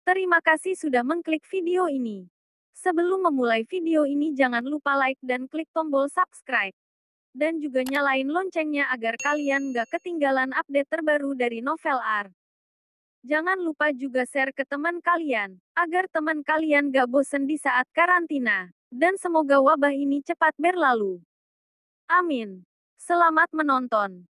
Terima kasih sudah mengklik video ini. Sebelum memulai video ini jangan lupa like dan klik tombol subscribe. Dan juga nyalain loncengnya agar kalian nggak ketinggalan update terbaru dari Novel Art. Jangan lupa juga share ke teman kalian, agar teman kalian gak bosen di saat karantina. Dan semoga wabah ini cepat berlalu. Amin. Selamat menonton.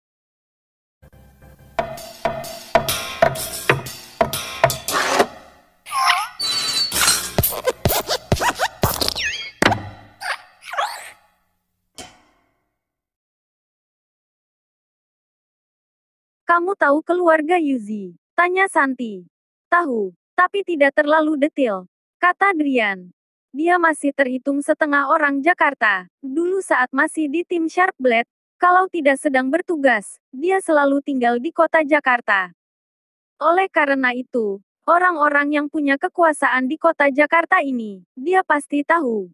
Kamu tahu keluarga Yuzi? Tanya Santi. Tahu, tapi tidak terlalu detail, kata Drian. Dia masih terhitung setengah orang Jakarta. Dulu saat masih di tim Sharp Blade, kalau tidak sedang bertugas, dia selalu tinggal di kota Jakarta. Oleh karena itu, orang-orang yang punya kekuasaan di kota Jakarta ini, dia pasti tahu.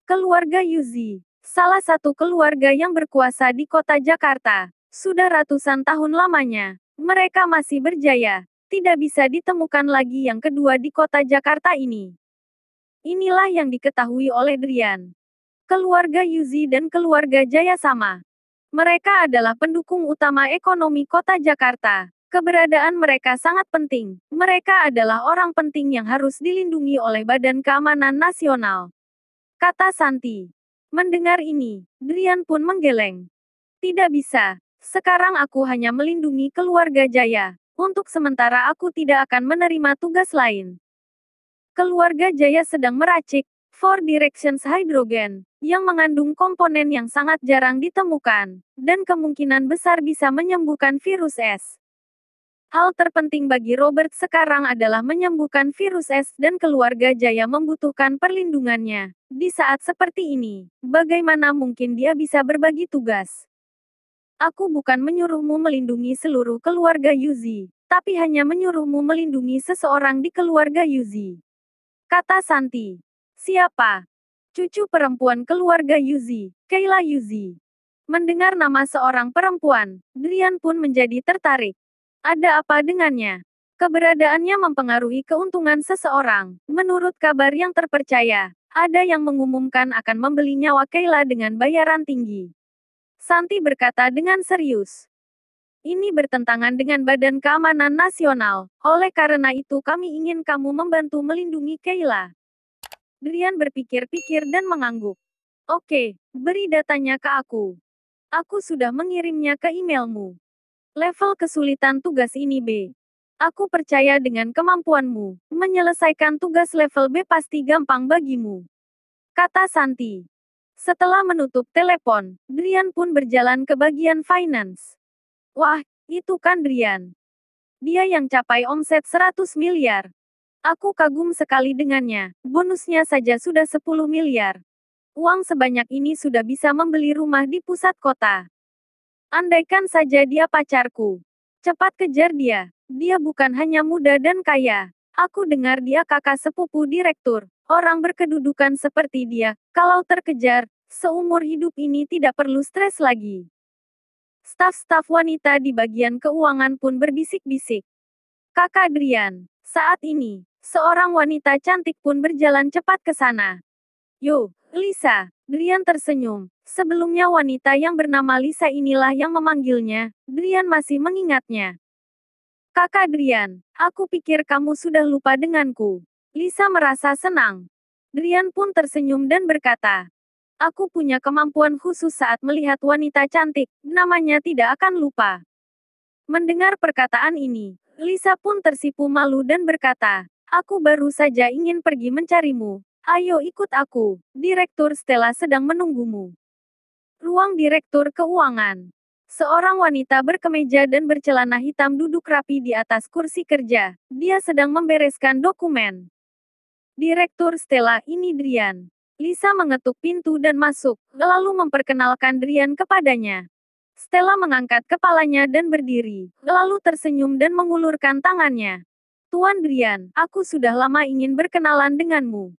Keluarga Yuzi, salah satu keluarga yang berkuasa di kota Jakarta. Sudah ratusan tahun lamanya, mereka masih berjaya. Tidak bisa ditemukan lagi yang kedua di kota Jakarta ini. Inilah yang diketahui oleh Drian. Keluarga Yuzi dan keluarga Jaya sama. Mereka adalah pendukung utama ekonomi kota Jakarta. Keberadaan mereka sangat penting. Mereka adalah orang penting yang harus dilindungi oleh Badan Keamanan Nasional, kata Santi. Mendengar ini, Drian pun menggeleng. Tidak bisa. Sekarang aku hanya melindungi keluarga Jaya. Untuk sementara aku tidak akan menerima tugas lain. Keluarga Jaya sedang meracik Four Directions Hydrogen, yang mengandung komponen yang sangat jarang ditemukan, dan kemungkinan besar bisa menyembuhkan virus S. Hal terpenting bagi Robert sekarang adalah menyembuhkan virus S dan keluarga Jaya membutuhkan perlindungannya. Di saat seperti ini, bagaimana mungkin dia bisa berbagi tugas? Aku bukan menyuruhmu melindungi seluruh keluarga Yuzi, tapi hanya menyuruhmu melindungi seseorang di keluarga Yuzi, kata Santi. Siapa? Cucu perempuan keluarga Yuzi, Kayla Yuzi. Mendengar nama seorang perempuan, Drian pun menjadi tertarik. Ada apa dengannya? Keberadaannya mempengaruhi keuntungan seseorang. Menurut kabar yang terpercaya, ada yang mengumumkan akan membeli nyawa Kayla dengan bayaran tinggi. Santi berkata dengan serius. Ini bertentangan dengan Badan Keamanan Nasional. Oleh karena itu kami ingin kamu membantu melindungi Kayla. Drian berpikir-pikir dan mengangguk. Oke, beri datanya ke aku. Aku sudah mengirimnya ke emailmu. Level kesulitan tugas ini B. Aku percaya dengan kemampuanmu. Menyelesaikan tugas level B pasti gampang bagimu, kata Santi. Setelah menutup telepon, Drian pun berjalan ke bagian finance. Wah, itu kan Drian. Dia yang capai omset 100 miliar. Aku kagum sekali dengannya. Bonusnya saja sudah 10 miliar. Uang sebanyak ini sudah bisa membeli rumah di pusat kota. Andaikan saja dia pacarku. Cepat kejar dia. Dia bukan hanya muda dan kaya. Aku dengar dia kakak sepupu direktur. Orang berkedudukan seperti dia, kalau terkejar, seumur hidup ini tidak perlu stres lagi. Staf-staf wanita di bagian keuangan pun berbisik-bisik. Kakak Drian, saat ini, seorang wanita cantik pun berjalan cepat ke sana. Yo, Lisa, Drian tersenyum. Sebelumnya wanita yang bernama Lisa inilah yang memanggilnya. Drian masih mengingatnya. Kakak Drian, aku pikir kamu sudah lupa denganku. Lisa merasa senang. Drian pun tersenyum dan berkata, aku punya kemampuan khusus saat melihat wanita cantik, namanya tidak akan lupa. Mendengar perkataan ini, Lisa pun tersipu malu dan berkata, aku baru saja ingin pergi mencarimu. Ayo ikut aku, Direktur Stella sedang menunggumu. Ruang Direktur Keuangan. Seorang wanita berkemeja dan bercelana hitam duduk rapi di atas kursi kerja. Dia sedang membereskan dokumen. Direktur Stella, ini Drian. Lisa mengetuk pintu dan masuk, lalu memperkenalkan Drian kepadanya. Stella mengangkat kepalanya dan berdiri, lalu tersenyum dan mengulurkan tangannya. Tuan Drian, aku sudah lama ingin berkenalan denganmu.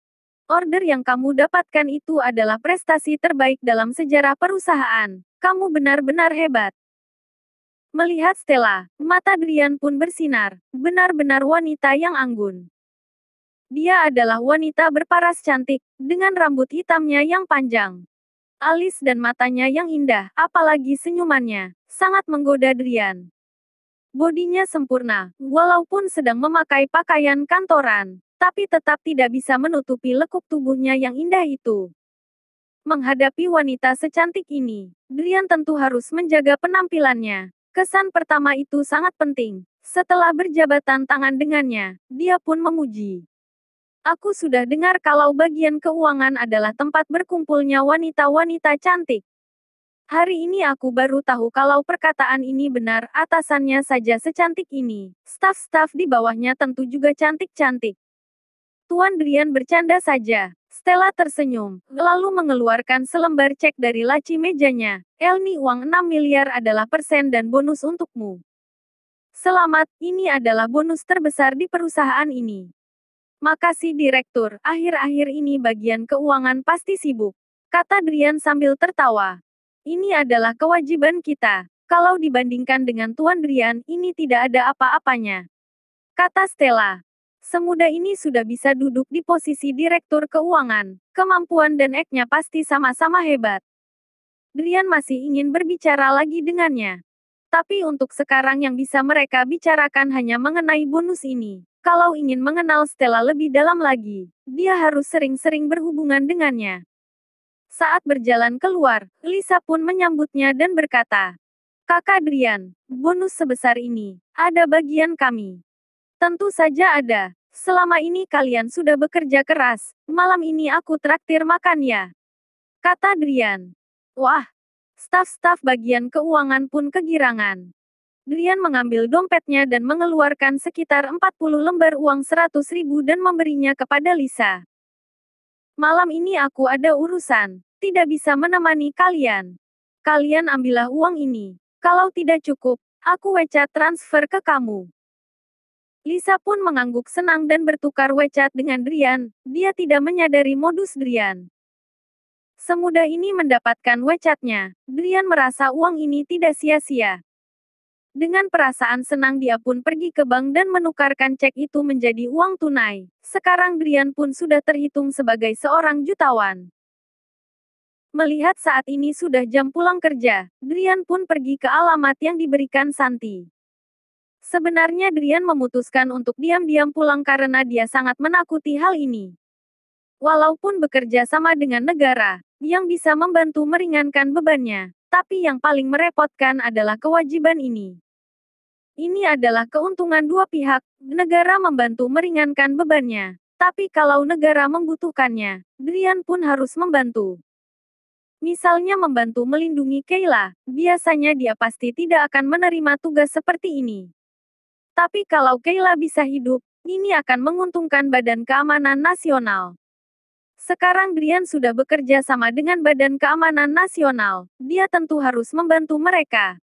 Order yang kamu dapatkan itu adalah prestasi terbaik dalam sejarah perusahaan. Kamu benar-benar hebat. Melihat Stella, mata Drian pun bersinar. Benar-benar wanita yang anggun. Dia adalah wanita berparas cantik, dengan rambut hitamnya yang panjang. Alis dan matanya yang indah, apalagi senyumannya, sangat menggoda Drian. Bodinya sempurna, walaupun sedang memakai pakaian kantoran, tapi tetap tidak bisa menutupi lekuk tubuhnya yang indah itu. Menghadapi wanita secantik ini, Drian tentu harus menjaga penampilannya. Kesan pertama itu sangat penting. Setelah berjabatan tangan dengannya, dia pun memuji. Aku sudah dengar kalau bagian keuangan adalah tempat berkumpulnya wanita-wanita cantik. Hari ini aku baru tahu kalau perkataan ini benar, atasannya saja secantik ini. Staf-staf di bawahnya tentu juga cantik-cantik. Tuan Drian bercanda saja. Stella tersenyum, lalu mengeluarkan selembar cek dari laci mejanya. Elni, uang 6 miliar adalah persen dan bonus untukmu. Selamat, ini adalah bonus terbesar di perusahaan ini. Makasih Direktur, akhir-akhir ini bagian keuangan pasti sibuk. Kata Drian sambil tertawa. Ini adalah kewajiban kita. Kalau dibandingkan dengan Tuan Drian, ini tidak ada apa-apanya. Kata Stella. Semudah ini sudah bisa duduk di posisi direktur keuangan. Kemampuan dan eknya pasti sama-sama hebat. Drian masih ingin berbicara lagi dengannya. Tapi untuk sekarang yang bisa mereka bicarakan hanya mengenai bonus ini. Kalau ingin mengenal Stella lebih dalam lagi, dia harus sering-sering berhubungan dengannya. Saat berjalan keluar, Lisa pun menyambutnya dan berkata, Kakak Drian, bonus sebesar ini, ada bagian kami. Tentu saja ada. Selama ini kalian sudah bekerja keras. Malam ini aku traktir makan ya. Kata Drian. Wah. Staf-staf bagian keuangan pun kegirangan. Drian mengambil dompetnya dan mengeluarkan sekitar 40 lembar uang 100.000 dan memberinya kepada Lisa. Malam ini aku ada urusan. Tidak bisa menemani kalian. Kalian ambillah uang ini. Kalau tidak cukup, aku WeChat transfer ke kamu. Lisa pun mengangguk senang dan bertukar WeChat dengan Drian. Dia tidak menyadari modus Drian. Semudah ini mendapatkan WeChat-nya, Drian merasa uang ini tidak sia-sia. Dengan perasaan senang dia pun pergi ke bank dan menukarkan cek itu menjadi uang tunai. Sekarang Drian pun sudah terhitung sebagai seorang jutawan. Melihat saat ini sudah jam pulang kerja, Drian pun pergi ke alamat yang diberikan Santi. Sebenarnya Drian memutuskan untuk diam-diam pulang karena dia sangat menakuti hal ini. Walaupun bekerja sama dengan negara, yang bisa membantu meringankan bebannya, tapi yang paling merepotkan adalah kewajiban ini. Ini adalah keuntungan dua pihak, negara membantu meringankan bebannya, tapi kalau negara membutuhkannya, Drian pun harus membantu. Misalnya membantu melindungi Kayla, biasanya dia pasti tidak akan menerima tugas seperti ini. Tapi kalau Kayla bisa hidup, ini akan menguntungkan Badan Keamanan Nasional. Sekarang Drian sudah bekerja sama dengan Badan Keamanan Nasional, dia tentu harus membantu mereka.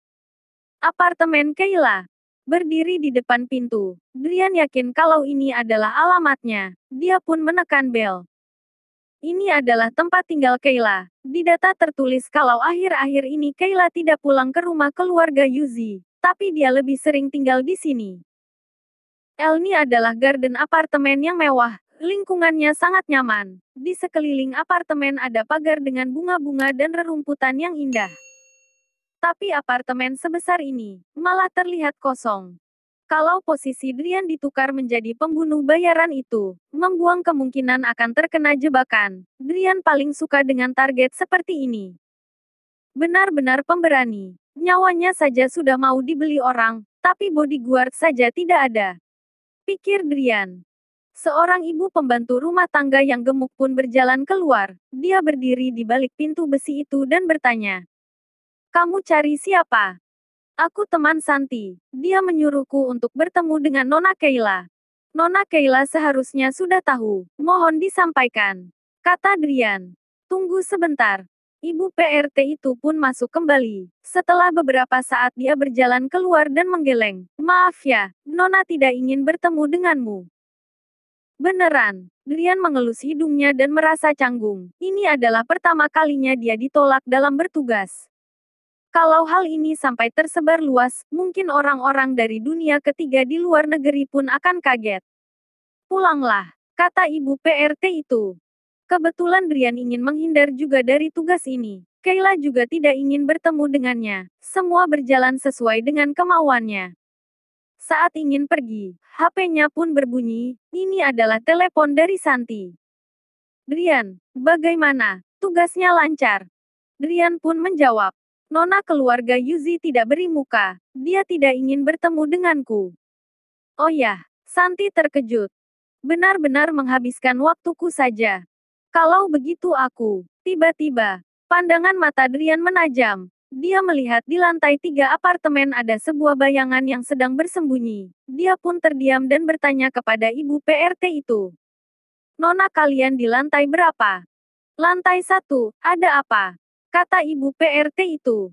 Apartemen Kayla. Berdiri di depan pintu, Drian yakin kalau ini adalah alamatnya, dia pun menekan bel. Ini adalah tempat tinggal Kayla. Di data tertulis kalau akhir-akhir ini Kayla tidak pulang ke rumah keluarga Yuzi. Tapi dia lebih sering tinggal di sini. Elni adalah garden apartemen yang mewah, lingkungannya sangat nyaman. Di sekeliling apartemen ada pagar dengan bunga-bunga dan rerumputan yang indah. Tapi apartemen sebesar ini, malah terlihat kosong. Kalau posisi Drian ditukar menjadi pembunuh bayaran itu, membuang kemungkinan akan terkena jebakan. Drian paling suka dengan target seperti ini. Benar-benar pemberani. Nyawanya saja sudah mau dibeli orang, tapi bodyguard saja tidak ada. Pikir Drian. Seorang ibu pembantu rumah tangga yang gemuk pun berjalan keluar. Dia berdiri di balik pintu besi itu dan bertanya. Kamu cari siapa? Aku teman Santi. Dia menyuruhku untuk bertemu dengan Nona Kayla. Nona Kayla seharusnya sudah tahu. Mohon disampaikan. Kata Drian. Tunggu sebentar. Ibu PRT itu pun masuk kembali. Setelah beberapa saat dia berjalan keluar dan menggeleng. Maaf ya, Nona tidak ingin bertemu denganmu. Beneran. Drian mengelus hidungnya dan merasa canggung. Ini adalah pertama kalinya dia ditolak dalam bertugas. Kalau hal ini sampai tersebar luas, mungkin orang-orang dari dunia ketiga di luar negeri pun akan kaget. Pulanglah, kata ibu PRT itu. Kebetulan Drian ingin menghindar juga dari tugas ini. Kayla juga tidak ingin bertemu dengannya. Semua berjalan sesuai dengan kemauannya. Saat ingin pergi, HP-nya pun berbunyi. Ini adalah telepon dari Santi. Drian, bagaimana? Tugasnya lancar. Drian pun menjawab. Nona keluarga Yuzi tidak beri muka. Dia tidak ingin bertemu denganku. Oh ya, Santi terkejut. Benar-benar menghabiskan waktuku saja. Kalau begitu aku, tiba-tiba, pandangan mata Drian menajam. Dia melihat di lantai 3 apartemen ada sebuah bayangan yang sedang bersembunyi. Dia pun terdiam dan bertanya kepada ibu PRT itu. Nona kalian di lantai berapa? Lantai 1, ada apa? Kata ibu PRT itu.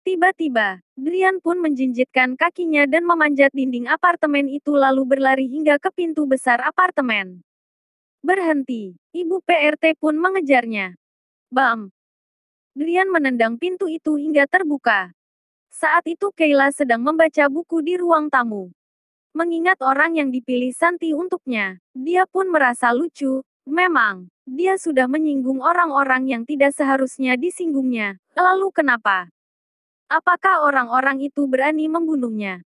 Tiba-tiba, Drian pun menjinjitkan kakinya dan memanjat dinding apartemen itu lalu berlari hingga ke pintu besar apartemen. Berhenti, ibu PRT pun mengejarnya. Bam! Drian menendang pintu itu hingga terbuka. Saat itu Kayla sedang membaca buku di ruang tamu. Mengingat orang yang dipilih Santi untuknya, dia pun merasa lucu. Memang, dia sudah menyinggung orang-orang yang tidak seharusnya disinggungnya. Lalu kenapa? Apakah orang-orang itu berani membunuhnya?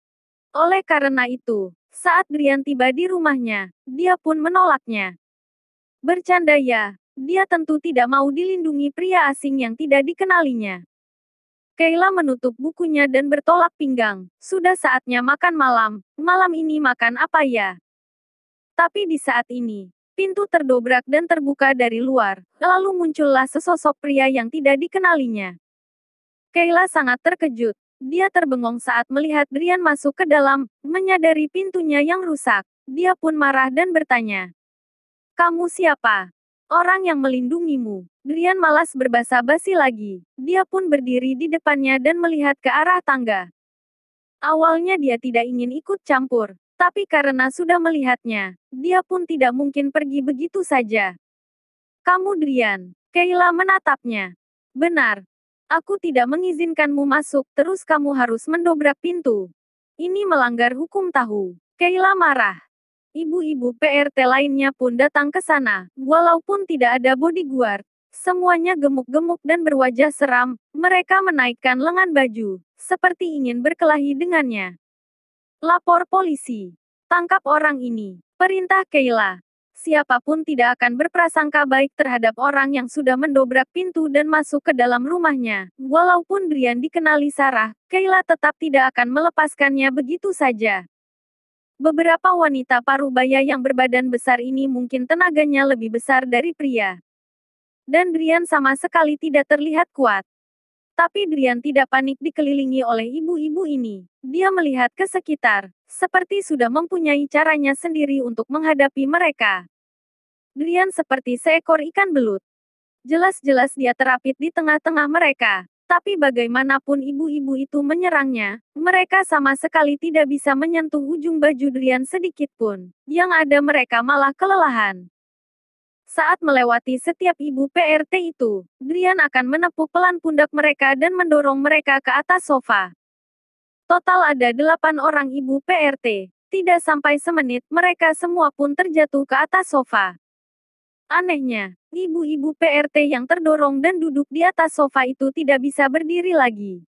Oleh karena itu, saat Drian tiba di rumahnya, dia pun menolaknya. Bercanda ya, dia tentu tidak mau dilindungi pria asing yang tidak dikenalinya. Kayla menutup bukunya dan bertolak pinggang. Sudah saatnya makan malam. Malam ini makan apa ya? Tapi di saat ini, pintu terdobrak dan terbuka dari luar. Lalu muncullah sesosok pria yang tidak dikenalinya. Kayla sangat terkejut. Dia terbengong saat melihat Drian masuk ke dalam, menyadari pintunya yang rusak. Dia pun marah dan bertanya. Kamu siapa? Orang yang melindungimu. Drian malas berbasa-basi lagi. Dia pun berdiri di depannya dan melihat ke arah tangga. Awalnya dia tidak ingin ikut campur, tapi karena sudah melihatnya, dia pun tidak mungkin pergi begitu saja. Kamu Drian. Kayla menatapnya. Benar. Aku tidak mengizinkanmu masuk, terus kamu harus mendobrak pintu. Ini melanggar hukum tahu. Kayla marah. Ibu-ibu PRT lainnya pun datang ke sana, walaupun tidak ada bodyguard. Semuanya gemuk-gemuk dan berwajah seram, mereka menaikkan lengan baju, seperti ingin berkelahi dengannya. Lapor polisi. Tangkap orang ini. Perintah Kayla. Siapapun tidak akan berprasangka baik terhadap orang yang sudah mendobrak pintu dan masuk ke dalam rumahnya. Walaupun Drian dikenali Sarah, Kayla tetap tidak akan melepaskannya begitu saja. Beberapa wanita parubaya yang berbadan besar ini mungkin tenaganya lebih besar dari pria. Dan Drian sama sekali tidak terlihat kuat. Tapi Drian tidak panik dikelilingi oleh ibu-ibu ini. Dia melihat ke sekitar, seperti sudah mempunyai caranya sendiri untuk menghadapi mereka. Drian seperti seekor ikan belut. Jelas-jelas dia terapit di tengah-tengah mereka. Tapi bagaimanapun ibu-ibu itu menyerangnya, mereka sama sekali tidak bisa menyentuh ujung baju Drian sedikit pun. Yang ada mereka malah kelelahan. Saat melewati setiap ibu PRT itu, Drian akan menepuk pelan pundak mereka dan mendorong mereka ke atas sofa. Total ada 8 orang ibu PRT. Tidak sampai semenit, mereka semua pun terjatuh ke atas sofa. Anehnya, ibu-ibu PRT yang terdorong dan duduk di atas sofa itu tidak bisa berdiri lagi.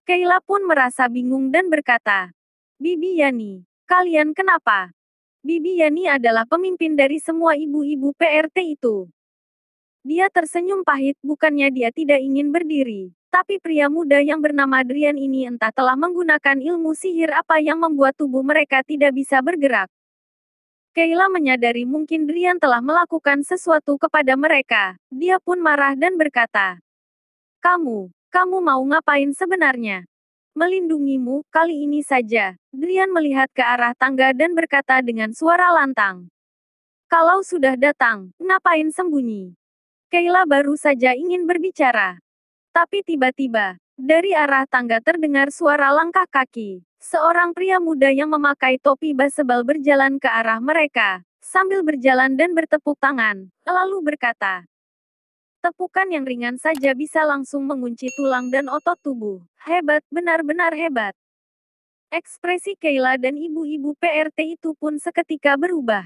Kayla pun merasa bingung dan berkata, Bibi Yani, kalian kenapa? Bibi Yani adalah pemimpin dari semua ibu-ibu PRT itu. Dia tersenyum pahit, bukannya dia tidak ingin berdiri. Tapi pria muda yang bernama Drian ini entah telah menggunakan ilmu sihir apa yang membuat tubuh mereka tidak bisa bergerak. Kayla menyadari mungkin Drian telah melakukan sesuatu kepada mereka. Dia pun marah dan berkata, kamu mau ngapain sebenarnya? Melindungimu, kali ini saja. Drian melihat ke arah tangga dan berkata dengan suara lantang. Kalau sudah datang, ngapain sembunyi? Kayla baru saja ingin berbicara. Tapi tiba-tiba, dari arah tangga terdengar suara langkah kaki. Seorang pria muda yang memakai topi baseball berjalan ke arah mereka, sambil berjalan dan bertepuk tangan, lalu berkata, tepukan yang ringan saja bisa langsung mengunci tulang dan otot tubuh. Hebat, benar-benar hebat. Ekspresi Kayla dan ibu-ibu PRT itu pun seketika berubah.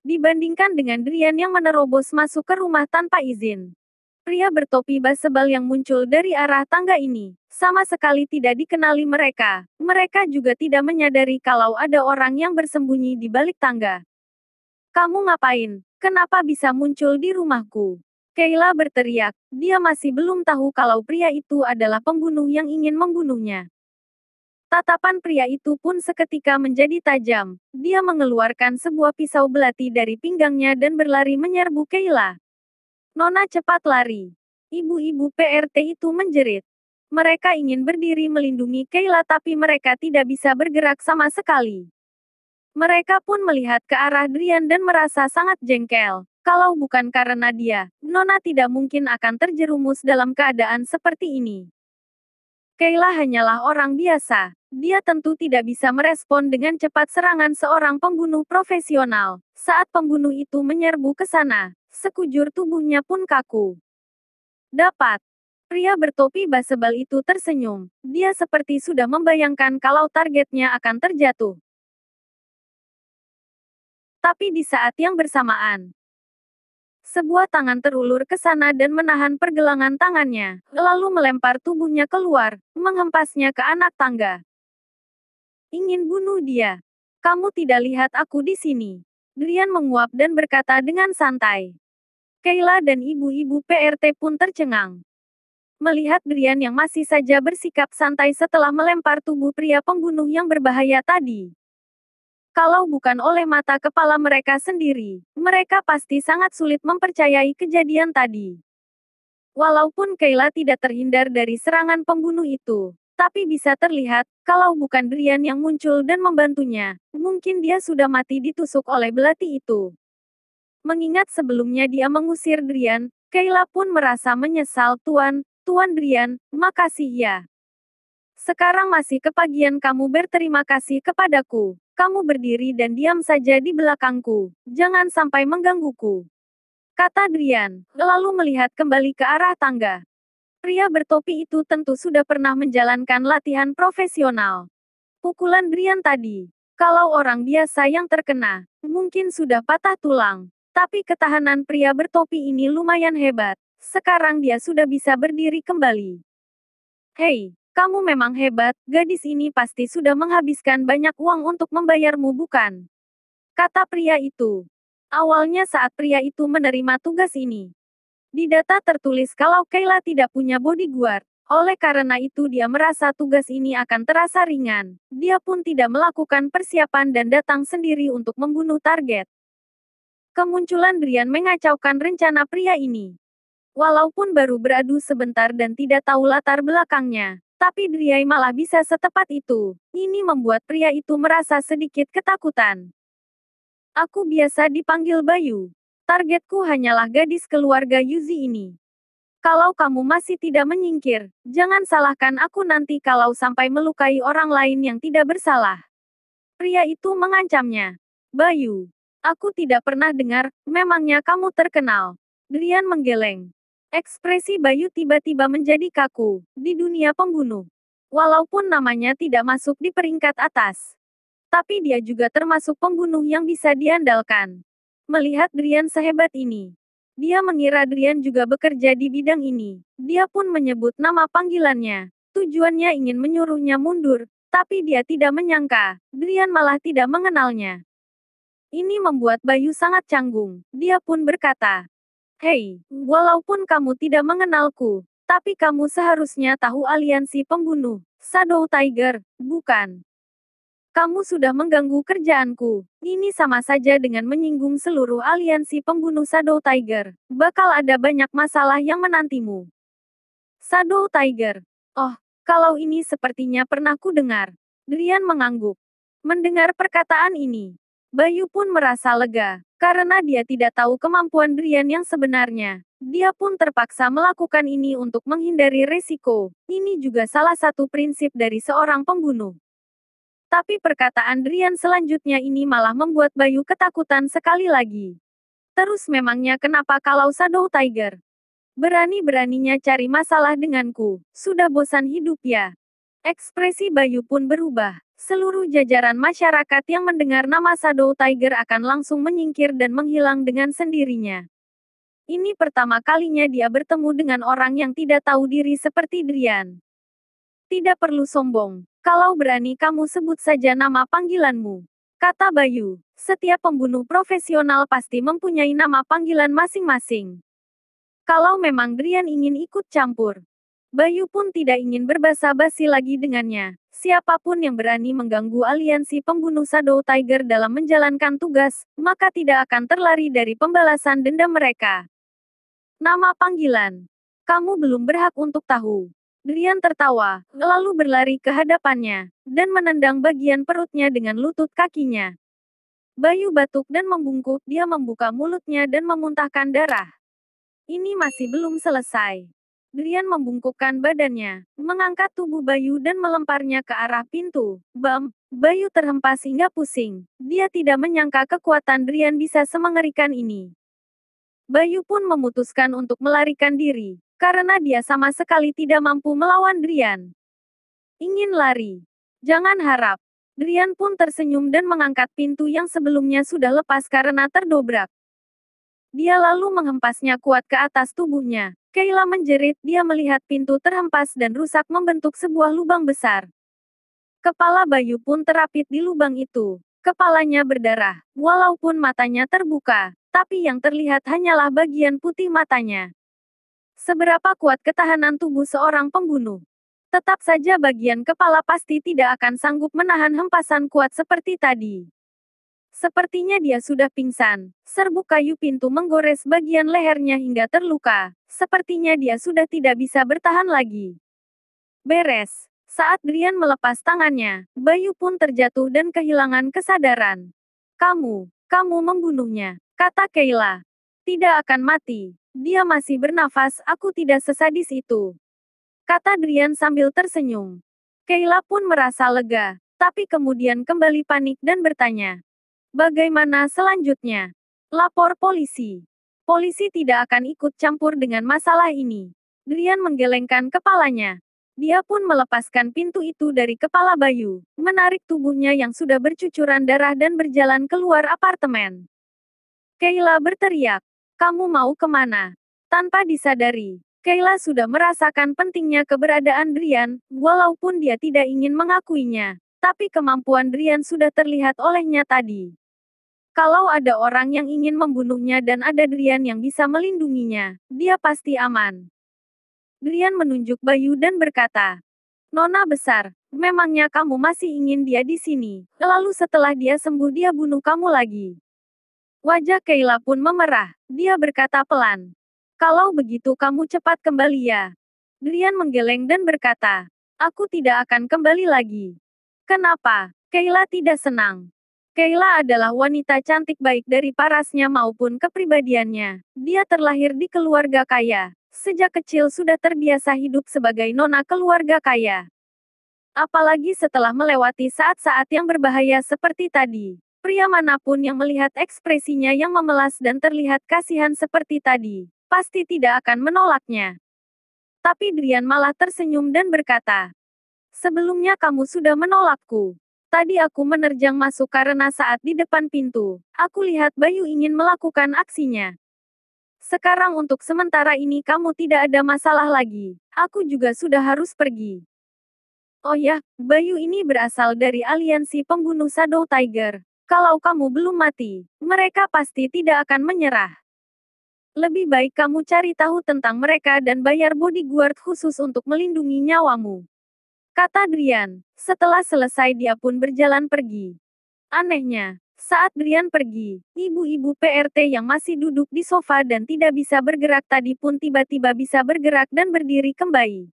dibandingkan dengan Drian yang menerobos masuk ke rumah tanpa izin. Pria bertopi baseball yang muncul dari arah tangga ini sama sekali tidak dikenali mereka. Mereka juga tidak menyadari kalau ada orang yang bersembunyi di balik tangga. Kamu ngapain? Kenapa bisa muncul di rumahku? Kayla berteriak. Dia masih belum tahu kalau pria itu adalah pembunuh yang ingin membunuhnya. Tatapan pria itu pun seketika menjadi tajam. Dia mengeluarkan sebuah pisau belati dari pinggangnya dan berlari menyerbu Kayla. Nona cepat lari. Ibu-ibu PRT itu menjerit. Mereka ingin berdiri melindungi Kayla tapi mereka tidak bisa bergerak sama sekali. Mereka pun melihat ke arah Drian dan merasa sangat jengkel. Kalau bukan karena dia, Nona tidak mungkin akan terjerumus dalam keadaan seperti ini. Kayla hanyalah orang biasa. Dia tentu tidak bisa merespon dengan cepat serangan seorang pembunuh profesional. Saat pembunuh itu menyerbu ke sana, sekujur tubuhnya pun kaku. Dapat. Pria bertopi baseball itu tersenyum. Dia seperti sudah membayangkan kalau targetnya akan terjatuh. Tapi di saat yang bersamaan, sebuah tangan terulur ke sana dan menahan pergelangan tangannya, lalu melempar tubuhnya keluar, menghempasnya ke anak tangga. Ingin bunuh dia. Kamu tidak lihat aku di sini. Drian menguap dan berkata dengan santai. Kayla dan ibu-ibu PRT pun tercengang. Melihat Drian yang masih saja bersikap santai setelah melempar tubuh pria pembunuh yang berbahaya tadi. Kalau bukan oleh mata kepala mereka sendiri, mereka pasti sangat sulit mempercayai kejadian tadi. Walaupun Kayla tidak terhindar dari serangan pembunuh itu, tapi bisa terlihat, kalau bukan Drian yang muncul dan membantunya, mungkin dia sudah mati ditusuk oleh belati itu. Mengingat sebelumnya dia mengusir Drian, Kayla pun merasa menyesal. Tuan Drian, makasih ya. Sekarang masih kepagian kamu berterima kasih kepadaku. Kamu berdiri dan diam saja di belakangku. Jangan sampai menggangguku. Kata Drian, lalu melihat kembali ke arah tangga. Pria bertopi itu tentu sudah pernah menjalankan latihan profesional. Pukulan Drian tadi, kalau orang biasa yang terkena, mungkin sudah patah tulang. Tapi ketahanan pria bertopi ini lumayan hebat. Sekarang dia sudah bisa berdiri kembali. Hei, kamu memang hebat, gadis ini pasti sudah menghabiskan banyak uang untuk membayarmu bukan? Kata pria itu. Awalnya saat pria itu menerima tugas ini. Di data tertulis kalau Kayla tidak punya bodyguard. Oleh karena itu dia merasa tugas ini akan terasa ringan. Dia pun tidak melakukan persiapan dan datang sendiri untuk membunuh target. Kemunculan Drian mengacaukan rencana pria ini. Walaupun baru beradu sebentar dan tidak tahu latar belakangnya, tapi Drian malah bisa setepat itu. Ini membuat pria itu merasa sedikit ketakutan. Aku biasa dipanggil Bayu. Targetku hanyalah gadis keluarga Yuzi ini. Kalau kamu masih tidak menyingkir, jangan salahkan aku nanti kalau sampai melukai orang lain yang tidak bersalah. Pria itu mengancamnya. Bayu, aku tidak pernah dengar, memangnya kamu terkenal? Drian menggeleng. Ekspresi Bayu tiba-tiba menjadi kaku, di dunia pembunuh. Walaupun namanya tidak masuk di peringkat atas. Tapi dia juga termasuk pembunuh yang bisa diandalkan. Melihat Drian sehebat ini, dia mengira Drian juga bekerja di bidang ini. Dia pun menyebut nama panggilannya. Tujuannya ingin menyuruhnya mundur, tapi dia tidak menyangka, Drian malah tidak mengenalnya. Ini membuat Bayu sangat canggung. Dia pun berkata, Hei, walaupun kamu tidak mengenalku, tapi kamu seharusnya tahu aliansi pembunuh, Shadow Tiger, bukan? Kamu sudah mengganggu kerjaanku. Ini sama saja dengan menyinggung seluruh aliansi pembunuh Shadow Tiger. Bakal ada banyak masalah yang menantimu. Shadow Tiger. Oh, kalau ini sepertinya pernah ku dengar. Drian mengangguk. Mendengar perkataan ini, Bayu pun merasa lega. Karena dia tidak tahu kemampuan Drian yang sebenarnya. Dia pun terpaksa melakukan ini untuk menghindari resiko. Ini juga salah satu prinsip dari seorang pembunuh. Tapi perkataan Drian selanjutnya ini malah membuat Bayu ketakutan sekali lagi. Terus memangnya kenapa kalau Shadow Tiger? Berani-beraninya cari masalah denganku. Sudah bosan hidup ya? Ekspresi Bayu pun berubah. Seluruh jajaran masyarakat yang mendengar nama Shadow Tiger akan langsung menyingkir dan menghilang dengan sendirinya. Ini pertama kalinya dia bertemu dengan orang yang tidak tahu diri seperti Drian. Tidak perlu sombong. Kalau berani kamu sebut saja nama panggilanmu. Kata Bayu. Setiap pembunuh profesional pasti mempunyai nama panggilan masing-masing. Kalau memang Drian ingin ikut campur, Bayu pun tidak ingin berbasa-basi lagi dengannya. Siapapun yang berani mengganggu aliansi pembunuh Shadow Tiger dalam menjalankan tugas, maka tidak akan terlari dari pembalasan dendam mereka. Nama panggilan. Kamu belum berhak untuk tahu. Drian tertawa, lalu berlari ke hadapannya, dan menendang bagian perutnya dengan lutut kakinya. Bayu batuk dan membungkuk, dia membuka mulutnya dan memuntahkan darah. Ini masih belum selesai. Drian membungkukkan badannya, mengangkat tubuh Bayu dan melemparnya ke arah pintu. Bam! Bayu terhempas hingga pusing. Dia tidak menyangka kekuatan Drian bisa semengerikan ini. Bayu pun memutuskan untuk melarikan diri, karena dia sama sekali tidak mampu melawan Drian. Ingin lari? Jangan harap. Drian pun tersenyum dan mengangkat pintu yang sebelumnya sudah lepas karena terdobrak. Dia lalu menghempasnya kuat ke atas tubuhnya. Kayla menjerit, dia melihat pintu terhempas dan rusak membentuk sebuah lubang besar. Kepala Bayu pun terapit di lubang itu. Kepalanya berdarah, walaupun matanya terbuka, tapi yang terlihat hanyalah bagian putih matanya. Seberapa kuat ketahanan tubuh seorang pembunuh? Tetap saja bagian kepala pasti tidak akan sanggup menahan hempasan kuat seperti tadi. Sepertinya dia sudah pingsan. Serbuk kayu pintu menggores bagian lehernya hingga terluka. Sepertinya dia sudah tidak bisa bertahan lagi. Beres. Saat Drian melepas tangannya, Bayu pun terjatuh dan kehilangan kesadaran. Kamu membunuhnya, kata Kayla. Tidak akan mati. Dia masih bernafas, aku tidak sesadis itu. Kata Drian sambil tersenyum. Kayla pun merasa lega, tapi kemudian kembali panik dan bertanya. Bagaimana selanjutnya? Lapor polisi. Polisi tidak akan ikut campur dengan masalah ini. Drian menggelengkan kepalanya. Dia pun melepaskan pintu itu dari kepala Bayu, menarik tubuhnya yang sudah bercucuran darah dan berjalan keluar apartemen. Kayla berteriak, "Kamu mau kemana?" Tanpa disadari, Kayla sudah merasakan pentingnya keberadaan Drian, walaupun dia tidak ingin mengakuinya. Tapi kemampuan Drian sudah terlihat olehnya tadi. Kalau ada orang yang ingin membunuhnya dan ada Drian yang bisa melindunginya, dia pasti aman. Drian menunjuk Bayu dan berkata, Nona besar, memangnya kamu masih ingin dia di sini, lalu setelah dia sembuh dia bunuh kamu lagi. Wajah Kayla pun memerah, dia berkata pelan. Kalau begitu kamu cepat kembali ya. Drian menggeleng dan berkata, aku tidak akan kembali lagi. Kenapa? Kayla tidak senang. Kayla adalah wanita cantik baik dari parasnya maupun kepribadiannya. Dia terlahir di keluarga kaya. Sejak kecil sudah terbiasa hidup sebagai nona keluarga kaya. Apalagi setelah melewati saat-saat yang berbahaya seperti tadi. Pria manapun yang melihat ekspresinya yang memelas dan terlihat kasihan seperti tadi, pasti tidak akan menolaknya. Tapi Drian malah tersenyum dan berkata, sebelumnya kamu sudah menolakku. Tadi aku menerjang masuk karena saat di depan pintu, aku lihat Bayu ingin melakukan aksinya. Sekarang untuk sementara ini kamu tidak ada masalah lagi. Aku juga sudah harus pergi. Oh ya, Bayu ini berasal dari aliansi pembunuh Shadow Tiger. Kalau kamu belum mati, mereka pasti tidak akan menyerah. Lebih baik kamu cari tahu tentang mereka dan bayar bodyguard khusus untuk melindungi nyawamu. Kata Drian. Setelah selesai dia pun berjalan pergi. Anehnya, saat Drian pergi, ibu-ibu PRT yang masih duduk di sofa dan tidak bisa bergerak tadi pun tiba-tiba bisa bergerak dan berdiri kembali.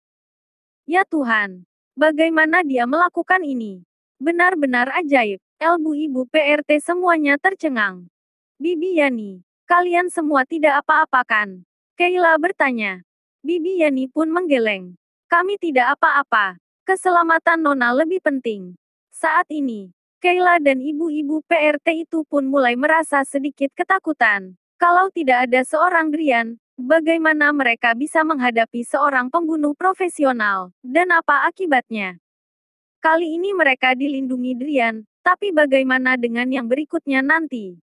Ya Tuhan, bagaimana dia melakukan ini? Benar-benar ajaib. Ibu-ibu PRT semuanya tercengang. Bibi Yani, kalian semua tidak apa-apa kan? Kayla bertanya. Bibi Yani pun menggeleng. Kami tidak apa-apa. Keselamatan Nona lebih penting. Saat ini, Kayla dan ibu-ibu PRT itu pun mulai merasa sedikit ketakutan. Kalau tidak ada seorang Drian, bagaimana mereka bisa menghadapi seorang pembunuh profesional, dan apa akibatnya? Kali ini mereka dilindungi Drian, tapi bagaimana dengan yang berikutnya nanti?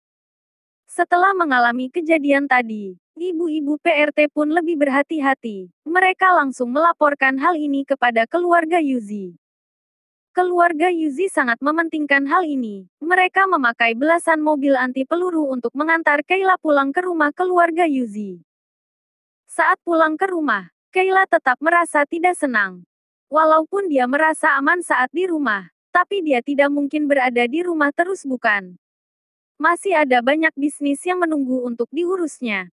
Setelah mengalami kejadian tadi, ibu-ibu PRT pun lebih berhati-hati. Mereka langsung melaporkan hal ini kepada keluarga Yuzi. Keluarga Yuzi sangat mementingkan hal ini. Mereka memakai belasan mobil anti peluru untuk mengantar Kayla pulang ke rumah keluarga Yuzi. Saat pulang ke rumah, Kayla tetap merasa tidak senang. Walaupun dia merasa aman saat di rumah, tapi dia tidak mungkin berada di rumah terus bukan? Masih ada banyak bisnis yang menunggu untuk diurusnya.